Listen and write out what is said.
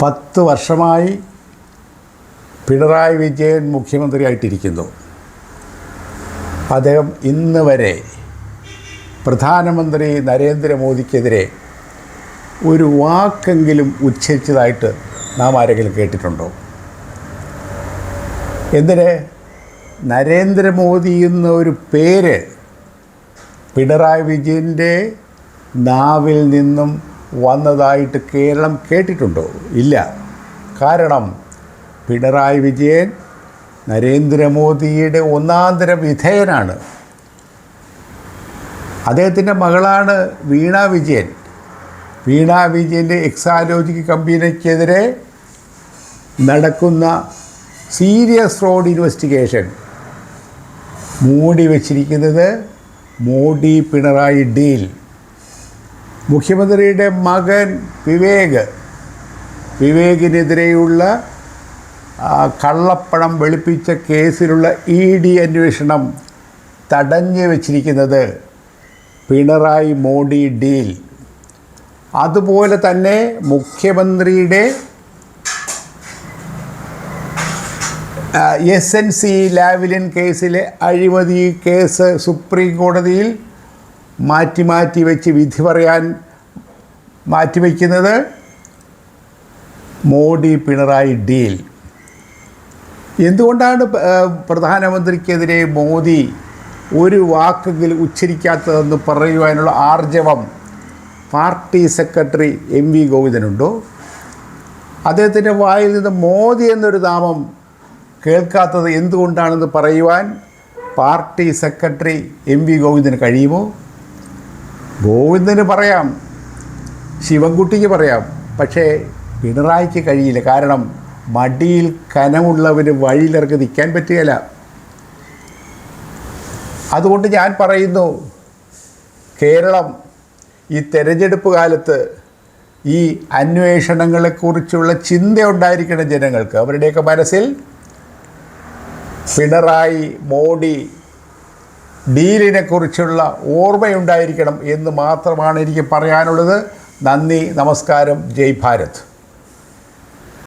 10 വർഷമായി പിണറായി വിജയൻ മുഖ്യമന്ത്രിയായിട്ടിരിക്കുന്നു. അദ്ദേഹം ഇന്ന് വരെ പ്രധാനമന്ത്രി നരേന്ദ്രമോദിക്കെതിരെ ഒരു വാക്കെങ്കിലും ഉച്ചരിച്ചതായിട്ട് നാം ആരെങ്കിലും കേട്ടിട്ടുണ്ടോ? എന്തിന് നരേന്ദ്രമോദി എന്ന ഒരു പേര് പിണറായി വിജയൻ്റെ നാവിൽ നിന്നും വന്നതായിട്ട് കേരളം കേട്ടിട്ടുണ്ടോ? ഇല്ല. കാരണം പിണറായി വിജയൻ നരേന്ദ്രമോദിയുടെ ഒന്നാന്തര വിധേയനാണ്. അദ്ദേഹത്തിൻ്റെ മകളാണ് വീണ വിജയൻ. വീണ വിജയൻ്റെ എക്സാലോജിക് കമ്പനിക്കെതിരെ നടക്കുന്ന സീരിയസ് ഫ്രോഡ് ഇൻവെസ്റ്റിഗേഷൻ മൂടി വച്ചിരിക്കുന്നത് മോഡി പിണറായി ഡീൽ. മുഖ്യമന്ത്രിയുടെ മകൻ വിവേകിനെതിരെയുള്ള കള്ളപ്പണം വെളുപ്പിച്ച കേസിലുള്ള ED അന്വേഷണം തടഞ്ഞു വച്ചിരിക്കുന്നത് പിണറായി മോഡി ഡീൽ. അതുപോലെ തന്നെ മുഖ്യമന്ത്രിയുടെ SNC ലാവ്ലിൻ കേസിലെ അഴിമതി കേസ് സുപ്രീം കോടതിയിൽ മാറ്റി വെച്ച് വിധി പറയാൻ മാറ്റിവെക്കുന്നത് മോഡി പിണറായി ഡീൽ. എന്തുകൊണ്ടാണ് പ്രധാനമന്ത്രിക്കെതിരെ മോദി ഒരു വാക്കെങ്കിലും ഉച്ചരിക്കാത്തതെന്ന് പറയുവാനുള്ള ആർജവം പാർട്ടി സെക്രട്ടറി MV ഗോവിന്ദനുണ്ടോ? അദ്ദേഹത്തിൻ്റെ വായിൽ നിന്ന് മോദി എന്നൊരു നാമം കേൾക്കാത്തത് എന്തുകൊണ്ടാണെന്ന് പറയുവാൻ പാർട്ടി സെക്രട്ടറി MV ഗോവിന്ദന് കഴിയുമോ? ഗോവിന്ദന് പറയാം, ശിവൻകുട്ടിക്ക് പറയാം, പക്ഷേ പിണറായിക്ക് കഴിയില്ല. കാരണം മടിയിൽ കനമുള്ളവന് വഴിയിലിറങ്ങി നിൽക്കാൻ പറ്റുകയില്ല. അതുകൊണ്ട് ഞാൻ പറയുന്നു, കേരളം ഈ തെരഞ്ഞെടുപ്പ് കാലത്ത് ഈ അന്വേഷണങ്ങളെക്കുറിച്ചുള്ള ചിന്ത ഉണ്ടായിരിക്കണം ജനങ്ങൾക്ക്. അവരുടെയൊക്കെ മനസ്സിൽ പിണറായി മോഡി ഡീലിനെക്കുറിച്ചുള്ള ഓർമ്മയുണ്ടായിരിക്കണം എന്ന് മാത്രമാണ് എനിക്ക് പറയാനുള്ളത്. നന്ദി, നമസ്കാരം, ജയ് ഭാരത്.